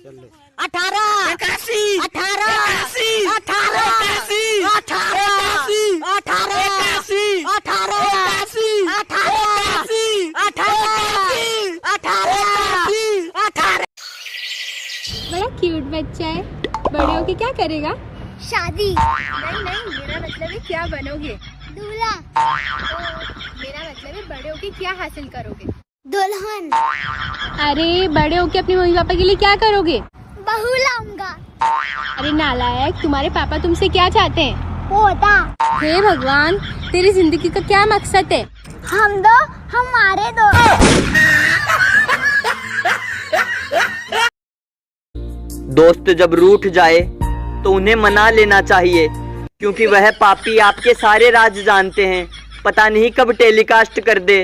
18 81 18 18 18 बड़ा क्यूट बच्चा है। बड़े होके क्या करेगा? शादी। नहीं नहीं, मेरा मतलब है क्या बनोगे? दूल्हा। मेरा मतलब है बड़े होके क्या हासिल करोगे? दुल्हन। अरे बड़े होके अपने मम्मी पापा के लिए क्या करोगे? बहू लाऊंगा। अरे नालायक, तुम्हारे पापा तुमसे क्या चाहते हैं? पोता। हे भगवान, तेरी जिंदगी का क्या मकसद है? हम दो, हमारे दो। दोस्त जब रूठ जाए तो उन्हें मना लेना चाहिए, क्योंकि वह पापी आपके सारे राज जानते हैं। पता नहीं कब टेलीकास्ट कर दे।